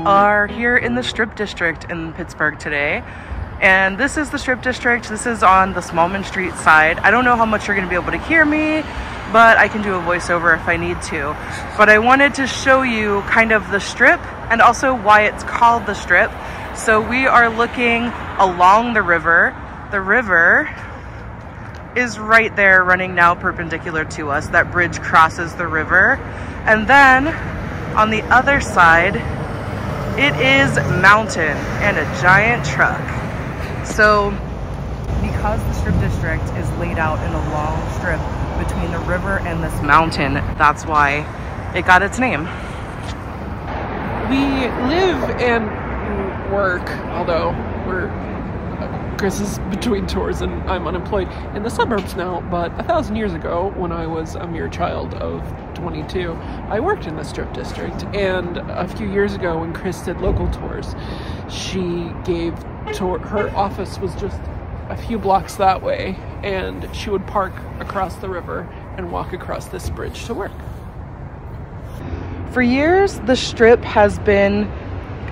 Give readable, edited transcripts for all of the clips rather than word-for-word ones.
are here in the Strip District in Pittsburgh today. And this is the Strip District. This is on the Smallman Street side. I don't know how much you're gonna be able to hear me, but I can do a voiceover if I need to. But I wanted to show you kind of the Strip and also why it's called the Strip. So we are looking along the river. The river is right there running now perpendicular to us. That bridge crosses the river. And then on the other side, it is mountain and a giant truck. So because the Strip District is laid out in a long strip between the river and this mountain, that's why it got its name. We live and work, although Chris is between tours and I'm unemployed, in the suburbs now, but 1,000 years ago, when I was a mere child of 22, I worked in the Strip District. And a few years ago, when Chris did local tours, she gave tour, her office was just a few blocks that way, and she would park across the river and walk across this bridge to work. For years, the Strip has been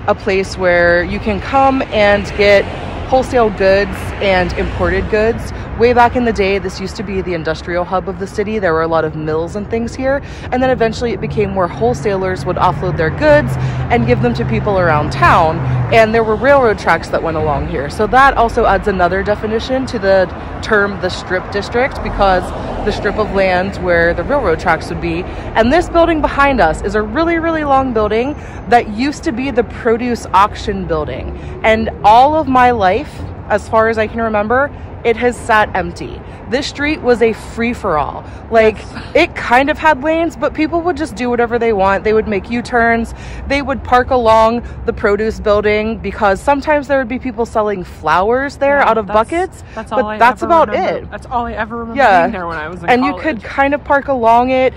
a place where you can come and get wholesale goods and imported goods. Way back in the day, this used to be the industrial hub of the city. There were a lot of mills and things here. And then eventually it became where wholesalers would offload their goods and give them to people around town. And there were railroad tracks that went along here. So that also adds another definition to the term the Strip District, because the strip of land where the railroad tracks would be. And this building behind us is a really, really long building that used to be the produce auction building. And all of my life, as far as I can remember, it has sat empty. This street was a free-for-all. Like, yes. It kind of had lanes, but people would just do whatever they want. They would make U-turns. They would park along the produce building because sometimes there would be people selling flowers there out of buckets. That's all I ever remember. That's all I ever remember being there when I was in college. And you could kind of park along it.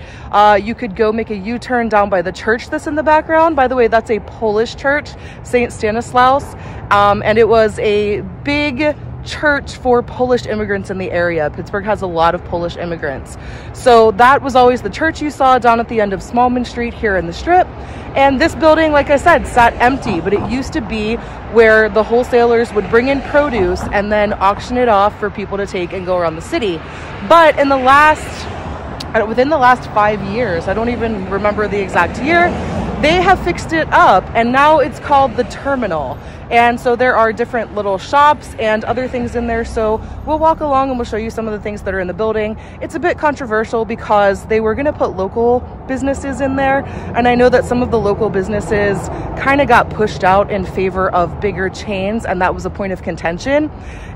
You could go make a U-turn down by the church that's in the background. By the way, that's a Polish church, St. Stanislaus. And it was a big church for Polish immigrants in the area. Pittsburgh has a lot of Polish immigrants. So that was always the church you saw down at the end of Smallman Street here in the Strip. And this building, like I said, sat empty, but it used to be where the wholesalers would bring in produce and then auction it off for people to take and go around the city. But in the within the last 5 years, I don't even remember the exact year, they have fixed it up and now it's called the Terminal. And so there are different little shops and other things in there. So we'll walk along and we'll show you some of the things that are in the building. It's a bit controversial because they were gonna put local businesses in there. And I know that some of the local businesses kind of got pushed out in favor of bigger chains, and that was a point of contention.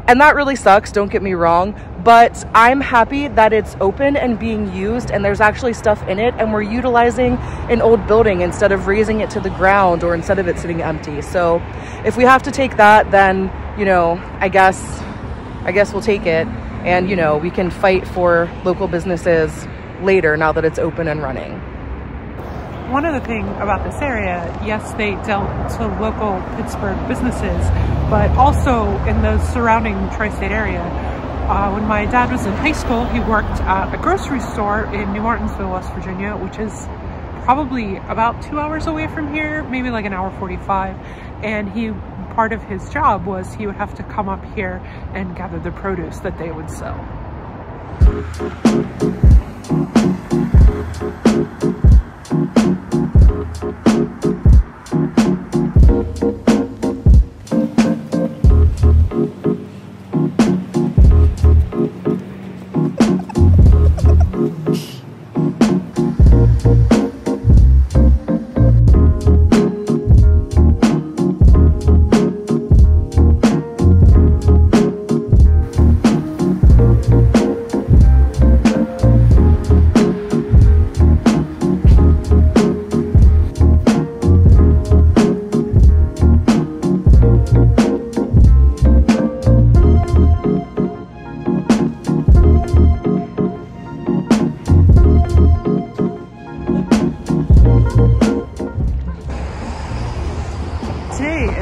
And that really sucks, don't get me wrong, but I'm happy that it's open and being used and there's actually stuff in it, and we're utilizing an old building instead of raising it to the ground or instead of it sitting empty. So if we have to take that, then, you know, I guess we'll take it, and, you know, we can fight for local businesses later now that it's open and running. One other thing about this area, yes, they dealt to local Pittsburgh businesses, but also in the surrounding tri-state area. When my dad was in high school, he worked at a grocery store in New Martinsville, West Virginia, which is probably about 2 hours away from here, maybe like an hour 45. And part of his job was he would have to come up here and gather the produce that they would sell.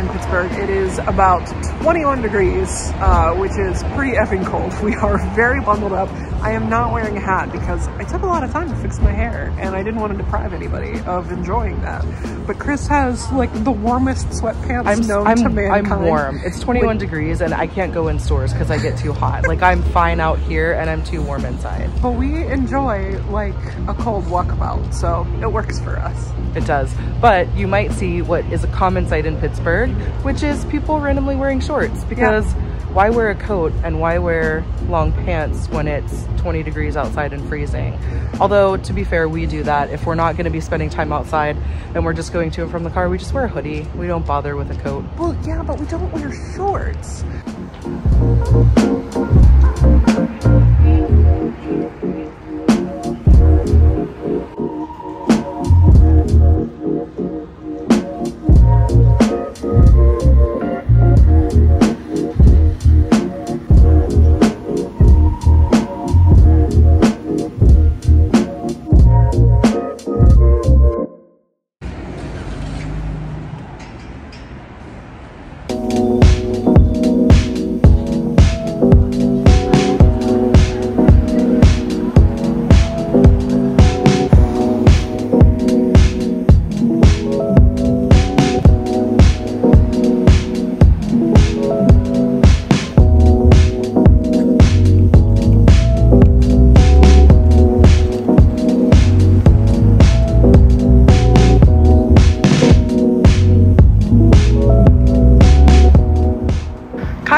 in Pittsburgh. It is about 21 degrees, which is pretty effing cold. We are very bundled up. I am not wearing a hat because I took a lot of time to fix my hair and I didn't want to deprive anybody of enjoying that. But Chris has like the warmest sweatpants known to mankind. I'm warm. It's 21 degrees and I can't go in stores because I get too hot. Like I'm fine out here and I'm too warm inside. But we enjoy like a cold walkabout, so it works for us. It does. But you might see what is a common sight in Pittsburgh, which is people randomly wearing shorts because why wear a coat and why wear long pants when it's 20 degrees outside and freezing? Although, to be fair, we do that. If we're not going to be spending time outside and we're just going to and from the car, we just wear a hoodie. We don't bother with a coat. Well, yeah, but we don't wear shorts.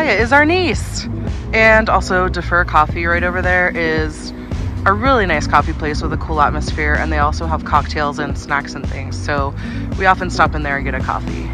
Is our niece. And also Fer Coffee right over there is a really nice coffee place with a cool atmosphere, and they also have cocktails and snacks and things, so we often stop in there and get a coffee.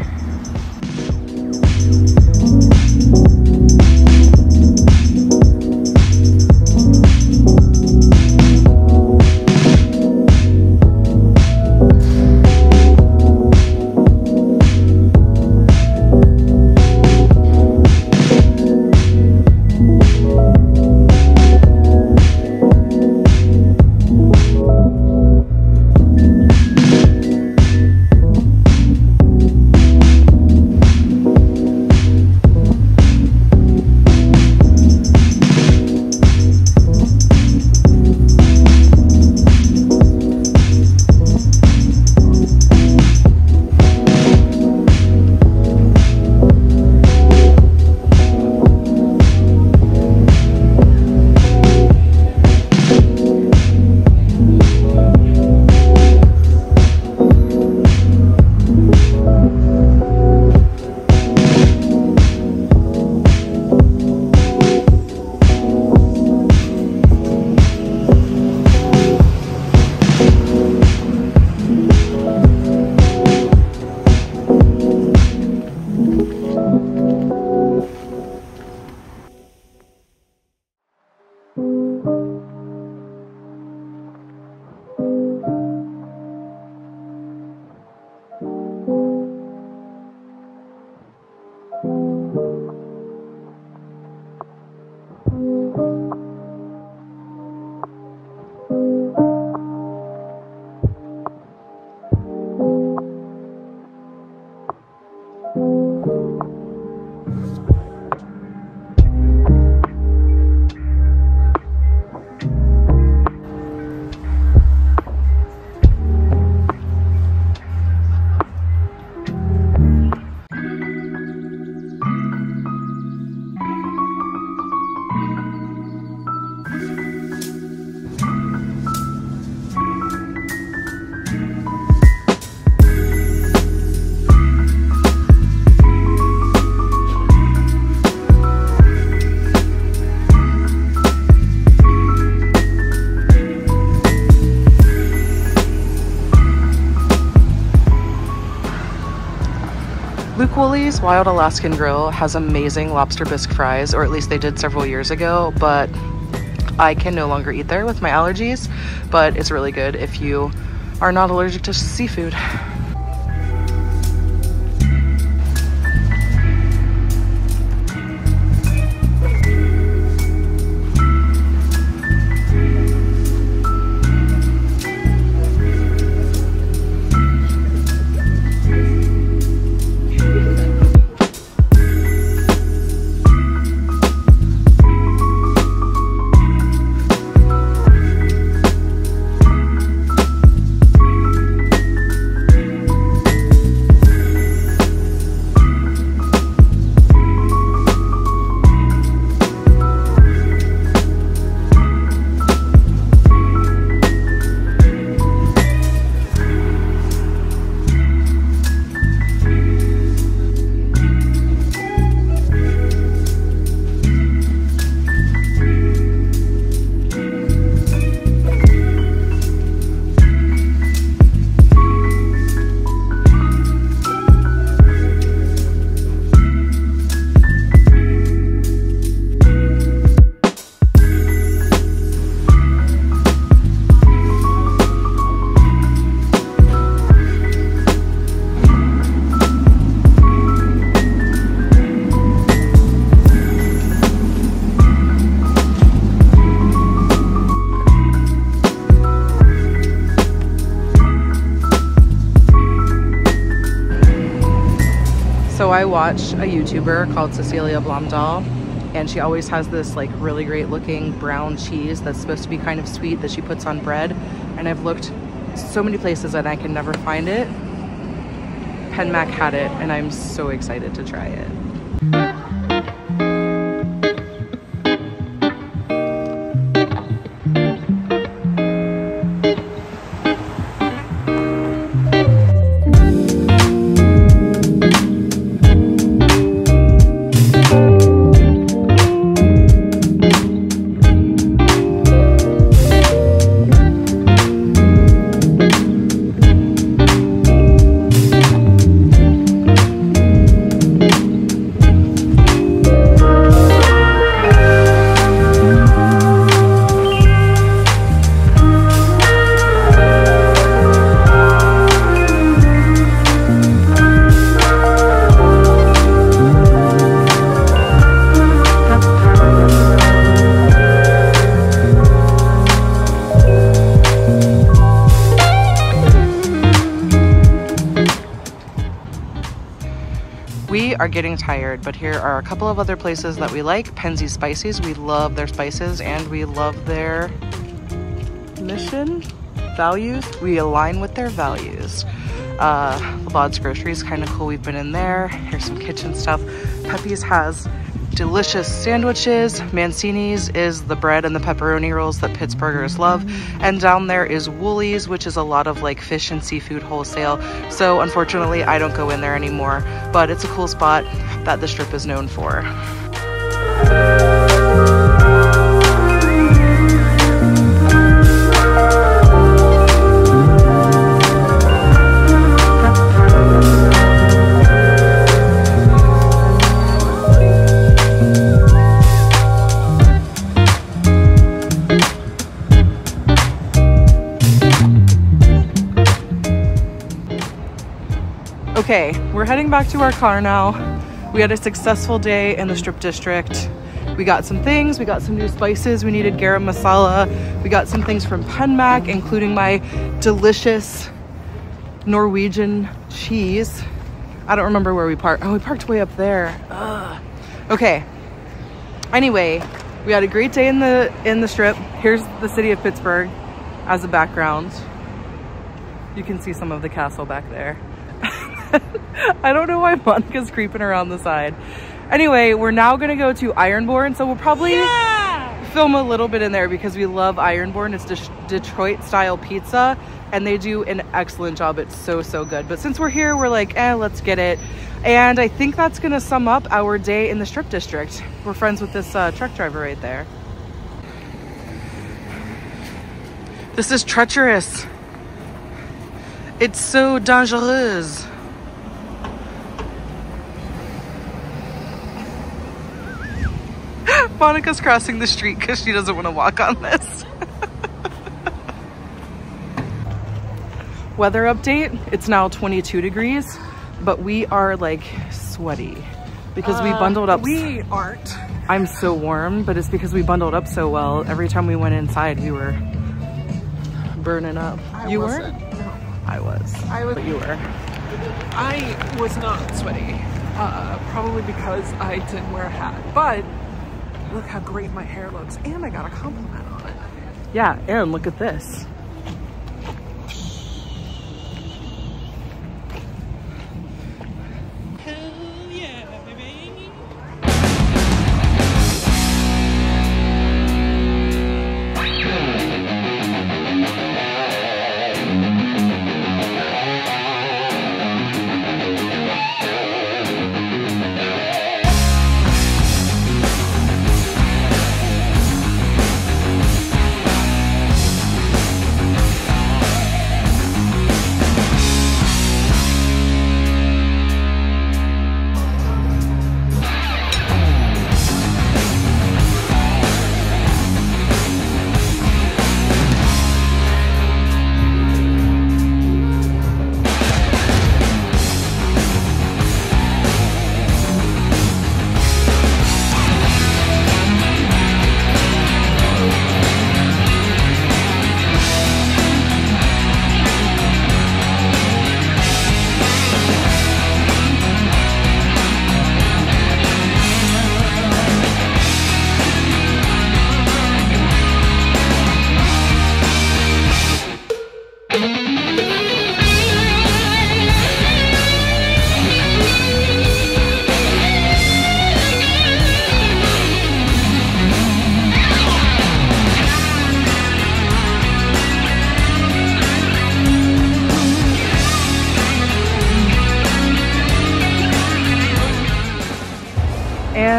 Wholey's Wild Alaskan Grill has amazing lobster bisque fries, or at least they did several years ago, but I can no longer eat there with my allergies, but it's really good if you are not allergic to seafood. So I watch a YouTuber called Cecilia Blomdahl, and she always has this like really great looking brown cheese that's supposed to be kind of sweet that she puts on bread. And I've looked so many places and I can never find it. Penmac had it and I'm so excited to try it. We are getting tired, but here are a couple of other places that we like. Penzey Spices, we love their spices and we love their mission, values. We align with their values. Labad's Grocery is kind of cool. We've been in there. Here's some kitchen stuff. Pepe's has delicious sandwiches. Mancini's is the bread and the pepperoni rolls that Pittsburghers love. And down there is Wholey's, which is a lot of like fish and seafood wholesale. So unfortunately, I don't go in there anymore, but it's a cool spot that the Strip is known for. Okay, we're heading back to our car now. We had a successful day in the Strip District. We got some things, we got some new spices. We needed garam masala. We got some things from Penmac, including my delicious Norwegian cheese. I don't remember where we parked. Oh, we parked way up there. Ugh. Okay. Anyway, we had a great day in the Strip. Here's the city of Pittsburgh as a background. You can see some of the castle back there. I don't know why Monica's creeping around the side. Anyway, we're now gonna go to Ironborn, so we'll probably film a little bit in there because we love Ironborn. It's Detroit style pizza and they do an excellent job. It's so good. But since we're here, we're like, let's get it. And I think that's gonna sum up our day in the Strip District. We're friends with this truck driver right there. This is treacherous. It's so dangerous. Monica's crossing the street because she doesn't want to walk on this. Weather update, it's now 22 degrees, but we are like sweaty because we bundled up. We aren't. I'm so warm, but it's because we bundled up so well. Every time we went inside, we were burning up. You weren't? No. I was. But you were. I was not sweaty, probably because I didn't wear a hat, but look how great my hair looks, and I got a compliment on it. Yeah, and look at this. Hell yeah, baby.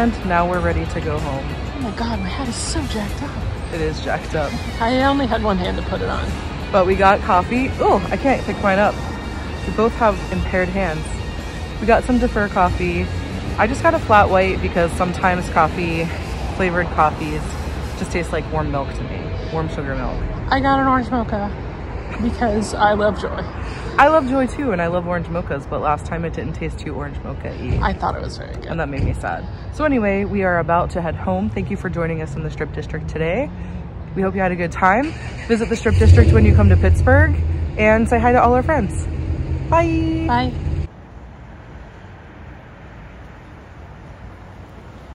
and now we're ready to go home. Oh my God, my hat is so jacked up. It is jacked up. I only had one hand to put it on. But we got coffee. Oh, I can't pick mine up. We both have impaired hands. We got some Fer coffee. I just got a flat white because sometimes flavored coffees just taste like warm milk to me. Warm sugar milk. I got an orange mocha because I love Joy. I love Joy too, and I love orange mochas, but last time it didn't taste too orange mocha-y. I thought it was very good. And that made me sad. So anyway, we are about to head home. Thank you for joining us in the Strip District today. We hope you had a good time. Visit the Strip District when you come to Pittsburgh and say hi to all our friends. Bye. Bye.